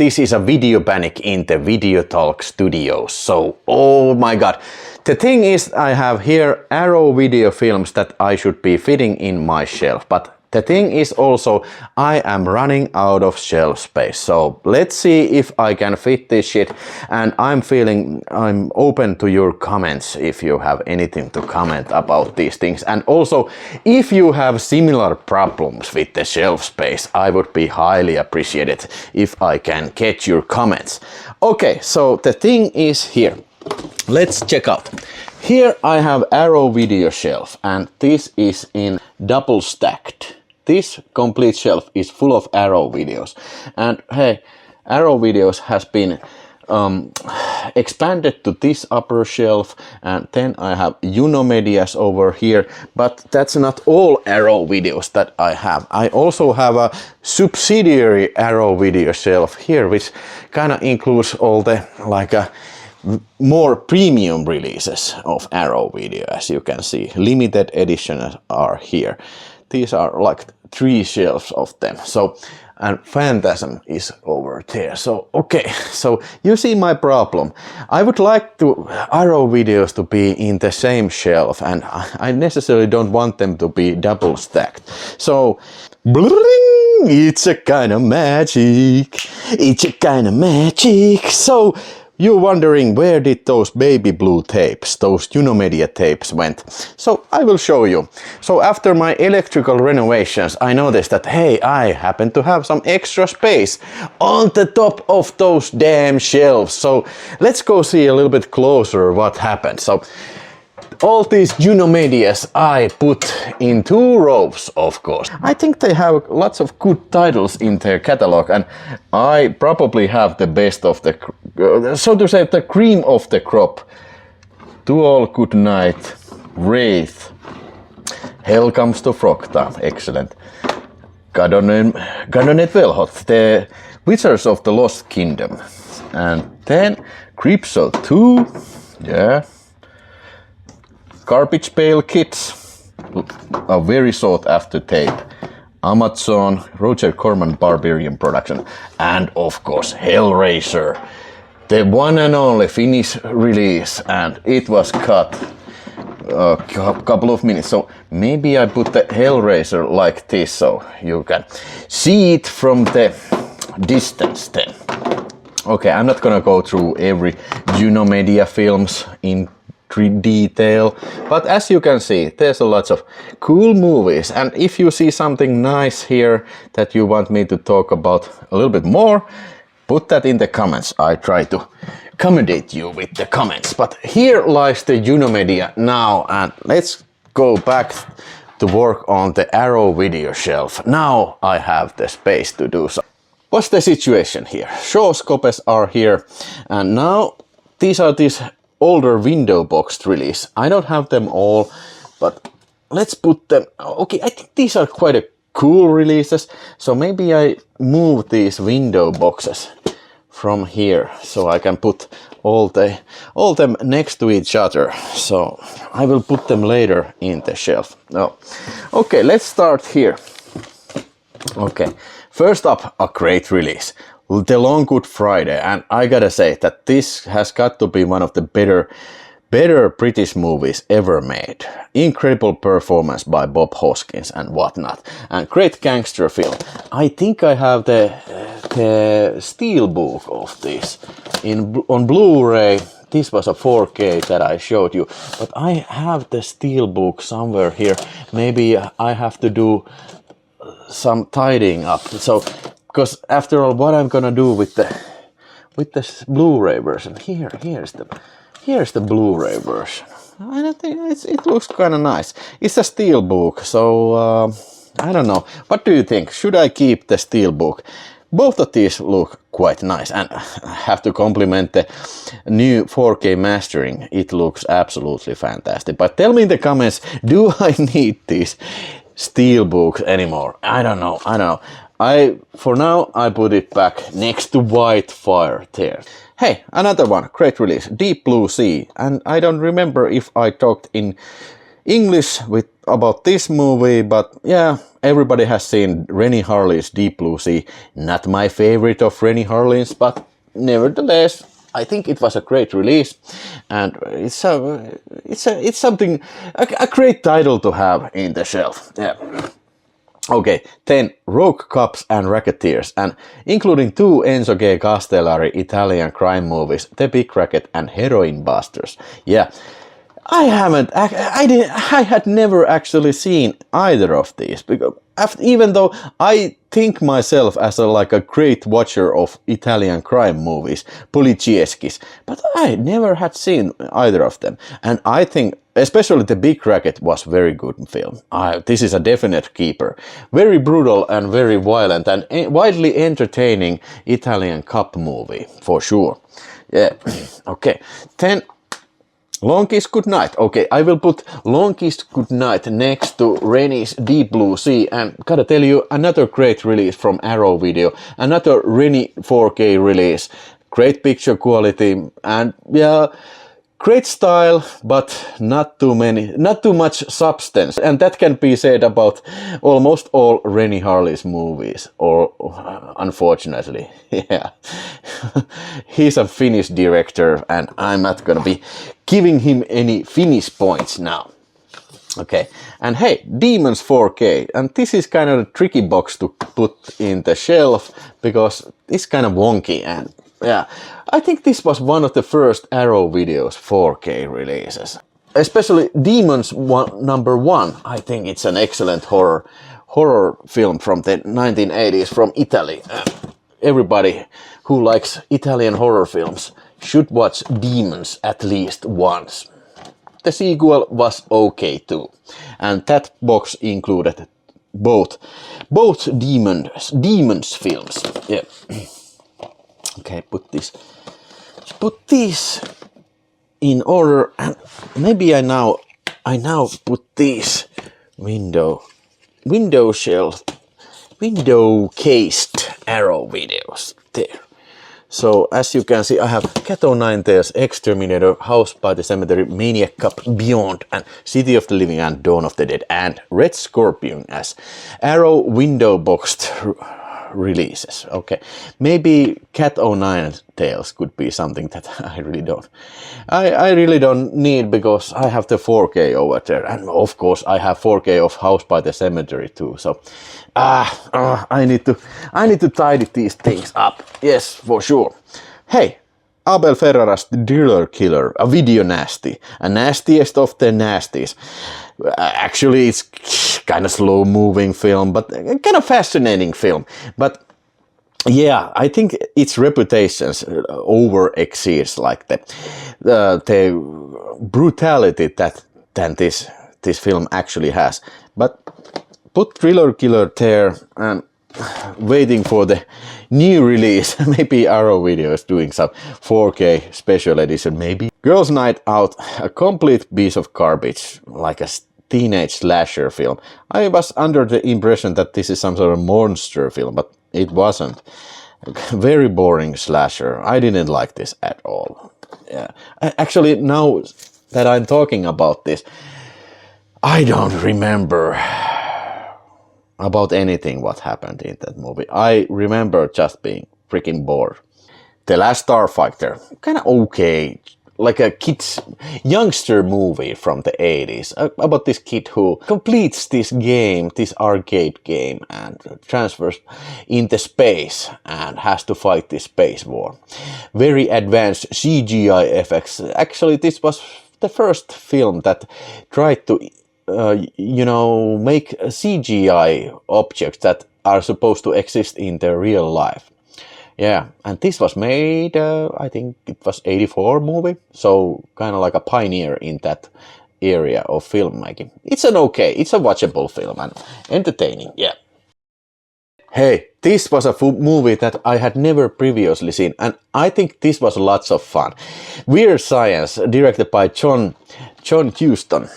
this is a Videopanic in the VideoTalk studios. So, oh my god. The thing is, I have here Arrow video films that I should be fitting in my shelf, but the thing is also, I am running out of shelf space. So let's see if I can fit this shit, and I'm open to your comments if you have anything to comment about these things. And also, if you have similar problems with the shelf space, I would be highly appreciated if I can get your comments. Okay, so the thing is here. Let's check out. Here I have Arrow video shelf, and this is in double stacked. This complete shelf is full of Arrow videos, and hey, Arrow videos has been expanded to this upper shelf, and then I have Unomedias over here, but that's not all Arrow videos that I have. I also have a subsidiary Arrow video shelf here, which kind of includes all the more premium releases of Arrow video. As you can see, limited editions are here. These are like 3 shelves of them. So, and Phantasm is over there. So, okay, so you see my problem. I would like to Arrow videos to be in the same shelf, and I necessarily don't want them to be double stacked. So, bling, it's a kind of magic. It's a kind of magic. So, you're wondering where did those baby blue tapes, those Unomedia tapes went. So I will show you. So after my electrical renovations, I noticed that, hey, I happen to have some extra space on the top of those damn shelves. So let's go see a little bit closer what happened. So all these Unomedias I put in 2 rows, of course. I think they have lots of good titles in their catalog, and I probably have the best of the, so to say, the cream of the crop. To All Good Night, Wraith, Hell Comes to Frogtown, excellent. Gardonet Velhot, the Wizards of the Lost Kingdom, and then Creepshow 2, yeah. Garbage Pail Kids, a very sought after tape. Amazon, Roger Corman Barbarian production, and of course Hellraiser, the one and only Finnish release, and it was cut a couple of minutes. So maybe I put the Hellraiser like this so you can see it from the distance then. Okay, I'm not gonna go through every Unomedia films in detail, but as you can see, there's a lot of cool movies, and if you see something nice here that you want me to talk about a little bit more, put that in the comments. I try to accommodate you with the comments. But here lies the Unomedia now, and let's go back to work on the Arrow video shelf. Now I have the space to do so. What's the situation here? Shelfspace are here, and now these are these older window boxed release. I don't have them all, but let's put them. Okay, I think these are quite a cool releases, so maybe I move these window boxes from here so I can put all them next to each other. So I will put them later in the shelf. Oh, okay, let's start here. Okay, first up, a great release. The Long Good Friday, and I gotta say that this has got to be one of the better British movies ever made. Incredible performance by Bob Hoskins and whatnot, and great gangster film. I think I have the steelbook of this on Blu-ray. This was a 4K that I showed you, but I have the steelbook somewhere here. Maybe I have to do some tidying up. So, because after all, what I'm gonna do with the Blu-ray version? Here's the Blu-ray version. I think it looks kind of nice. It's a steelbook, so I don't know. What do you think? Should I keep the steelbook? Both of these look quite nice, and I have to compliment the new 4K mastering. It looks absolutely fantastic. But tell me in the comments, do I need these steelbooks anymore? I don't know. For now, I put it back next to Whitefire there. Hey, another one, great release, Deep Blue Sea. And I don't remember if I talked in English with about this movie, but yeah, everybody has seen Rennie Harlin's Deep Blue Sea. Not my favorite of Rennie Harlin's, but nevertheless, I think it was a great release, and it's something a great title to have in the shelf. Yeah. Okay, then Rogue Cops and Racketeers, and including two Enzo G. Castellari Italian crime movies, The Big Racket and Heroin Busters. Yeah, I had never actually seen either of these, because even though I think myself as a great watcher of Italian crime movies, Polizieschi's, but I never had seen either of them, and I think especially The Big Racket was very good film. This is a definite keeper. Very brutal and very violent and widely entertaining Italian cop movie, for sure. Yeah, okay. Then Long Kiss Goodnight. Okay, I will put Long Kiss Goodnight next to Rennie's Deep Blue Sea, and gotta tell you, another great release from Arrow Video, another Rennie 4K release. Great picture quality, and yeah, great style, but not too much substance. And that can be said about almost all Rennie Harlin's movies, or unfortunately, yeah. He's a Finnish director, and I'm not gonna be giving him any Finnish points now. Okay, and hey, Demons 4K, and this is kind of a tricky box to put in the shelf, because it's kind of wonky, and yeah, I think this was one of the first Arrow Video's 4K releases. Especially Demons number 1, I think it's an excellent horror film from the 1980s from Italy. Everybody who likes Italian horror films should watch Demons at least once. The sequel was okay too, and that box included both Demons films. Yeah. Okay, put these in order, and maybe I now put these window cased Arrow videos there. So as you can see, I have Cat O' Nine Tails, Exterminator, House by the Cemetery, Maniac Cop, Beyond, and City of the Living and Dawn of the Dead, and Red Scorpion as Arrow window boxed releases. Okay, maybe Cat O' Nine Tails could be something that I really don't need, because I have the 4K over there, and of course I have 4K of House by the Cemetery too. So I need to tidy these things up. Yes, for sure. Hey, Abel Ferrara's Driller Killer, a video nasty, a nastiest of the nasties. Actually, it's kind of slow-moving film, but kind of fascinating film. But yeah, I think its reputations over exceeds like the brutality that this film actually has. But put Driller Killer there and waiting for the new release. Maybe Arrow Video is doing some 4K special edition, maybe. Girls' Night Out, a complete piece of garbage, like a teenage slasher film. I was under the impression that this is some sort of monster film, but it wasn't. Very boring slasher. I didn't like this at all. Yeah. Actually, now that I'm talking about this, I don't remember about anything what happened in that movie. I remember just being freaking bored. The Last Starfighter, kind of okay, like a youngster movie from the 80s, about this kid who completes this game, this arcade game, and transfers into space and has to fight this space war. Very advanced CGI effects. Actually, this was the first film that tried to make CGI objects that are supposed to exist in their real life. Yeah, and this was made, I think it was 84 movie, so kind of like a pioneer in that area of filmmaking. It's a watchable film and entertaining, yeah. Hey, this was a movie that I had never previously seen, and I think this was lots of fun. Weird Science, directed by John Huston.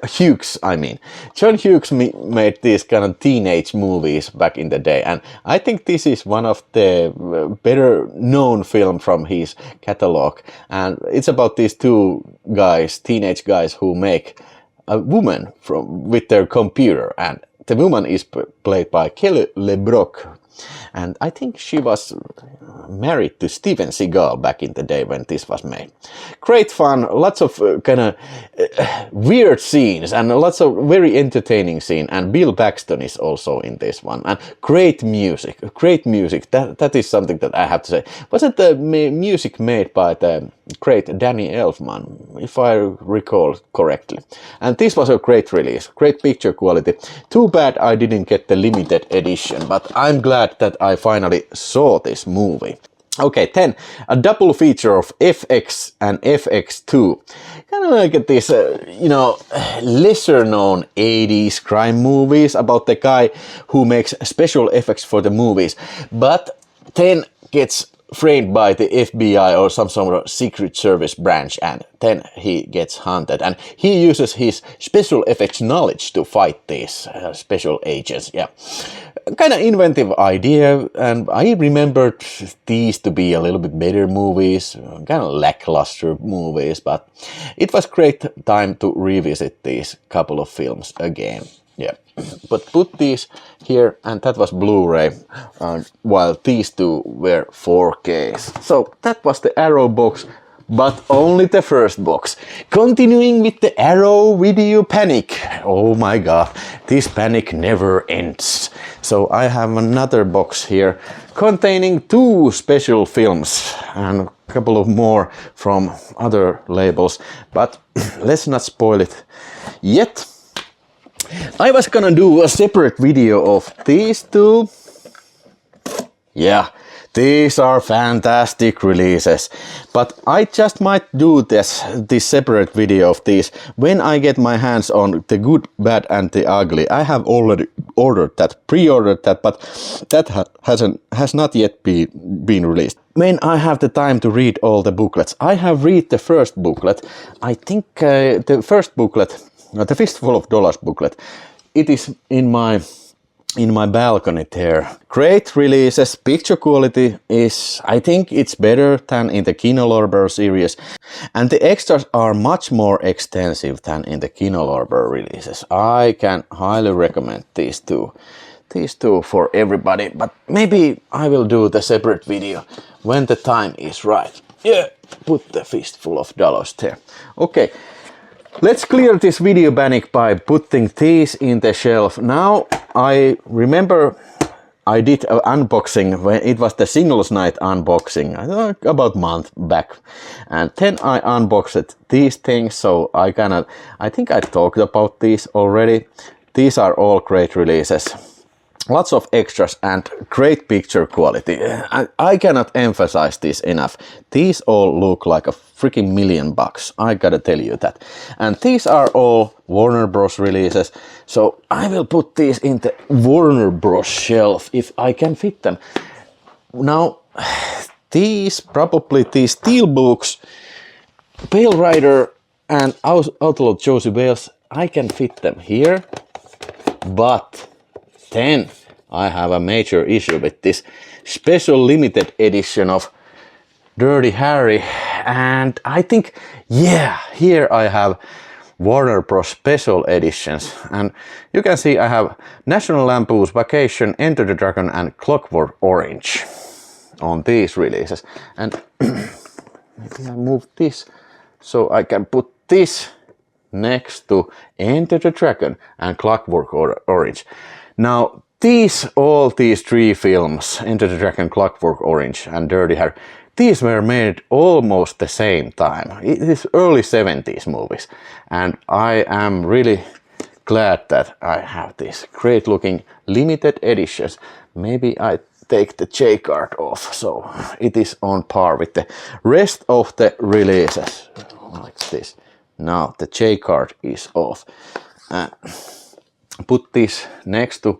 Hughes, I mean. John Hughes made these kind of teenage movies back in the day, and I think this is one of the better known film from his catalog, and it's about these two guys, teenage guys, who make a woman with their computer, and the woman is played by Kelly LeBrock. And I think she was married to Steven Seagal back in the day when this was made. Great fun, lots of kind of weird scenes and lots of very entertaining scenes. And Bill Paxton is also in this one. And great music, That is something that I have to say. Wasn't the music made by the great Danny Elfman, if I recall correctly? And this was a great release, great picture quality. Too bad I didn't get the limited edition, but I'm glad that I finally saw this movie. Okay, 10. A double feature of FX and FX2. Kind of like this, lesser known 80s crime movies about the guy who makes special effects for the movies. But 10 gets framed by the FBI or some sort of secret service branch, and then he gets hunted, and he uses his special effects knowledge to fight these special agents. Yeah, kind of inventive idea, and I remembered these to be a little bit better movies, kind of lackluster movies, but it was great time to revisit these couple of films again. Yeah, but put these here, and that was Blu-ray, while these two were 4Ks. So that was the Arrow box, but only the first box. Continuing with the Arrow Videopanic. Oh my god, this panic never ends. So I have another box here containing 2 special films and a couple of more from other labels, but let's not spoil it yet. I was gonna do a separate video of these 2. Yeah, these are fantastic releases, but I just might do this separate video of these when I get my hands on The Good, Bad and the Ugly. I have already pre-ordered that, but that has not yet been released. When I have the time to read all the booklets. I have read the first booklet. I think the first booklet, the Fistful of Dollars booklet, it is in my balcony there. Great releases, picture quality is, I think it's better than in the Kino Lorber series, and the extras are much more extensive than in the Kino Lorber releases. I can highly recommend these two for everybody, but maybe I will do the separate video when the time is right. Yeah, put the Fistful of Dollars there. Okay. Let's clear this video panic by putting these in the shelf. Now I remember I did an unboxing when it was the Singles Night unboxing, about a month back, and then I unboxed these things. So I think I talked about these already. These are all great releases. Lots of extras and great picture quality. I cannot emphasize this enough. These all look like a freaking $1,000,000. I gotta tell you that. And these are all Warner Bros. Releases. So I will put these in the Warner Bros. Shelf if I can fit them. Now, these Steelbooks, Pale Rider and Outlaw Josie Wales, I can fit them here. But then I have a major issue with this special limited edition of Dirty Harry, and I think, yeah, here I have Warner Bros. Special editions, and you can see I have National Lampoon's Vacation, Enter the Dragon and Clockwork Orange on these releases. And maybe I move this so I can put this next to Enter the Dragon and Clockwork Orange. Now, all these 3 films, Enter the Dragon, Clockwork Orange and Dirty Harry, these were made almost the same time. It is early 70s movies, and I am really glad that I have these great looking limited editions. Maybe I take the J card off so it is on par with the rest of the releases, like this. Now the J card is off. Put this next to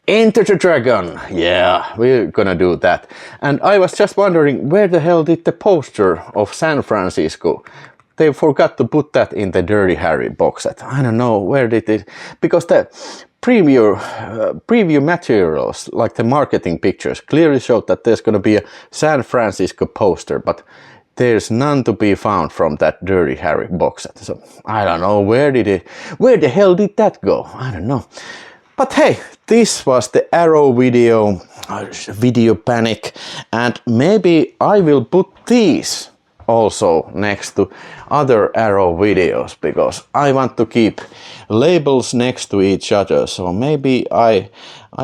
Enter the Dragon. Yeah, we're gonna do that. And I was just wondering, where the hell did the poster of San Francisco? They forgot to put that in the Dirty Harry box set. I don't know, where did it... Because the preview materials, like the marketing pictures, clearly showed that there's gonna be a San Francisco poster, but there's none to be found from that Dirty Harry box set. So I don't know, where the hell did that go? I don't know. But hey, this was the Arrow video, Videopanic, and maybe I will put these also next to other Arrow videos, because I want to keep labels next to each other. So maybe I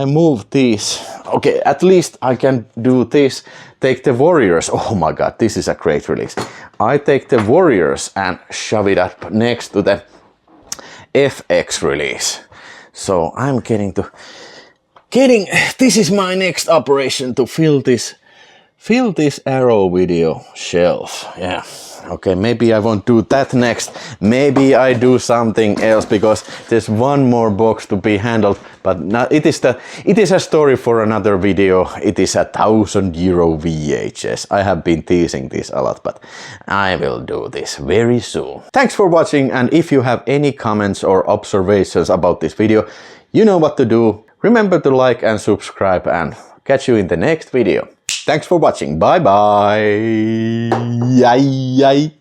move these. Okay, at least I can do this. Take the Warriors. Oh my god, this is a great release. I take the Warriors and shove it up next to the FX release. So I'm getting, this is my next operation, to fill this Arrow video shelf. Yeah, okay, maybe I won't do that next. Maybe I do something else, because there's one more box to be handled, but it is a story for another video. It is a €1,000 VHS. I have been teasing this a lot, but I will do this very soon. Thanks for watching, and if you have any comments or observations about this video, you know what to do. Remember to like and subscribe, and catch you in the next video. Thanks for watching. Bye bye. Yay, yay.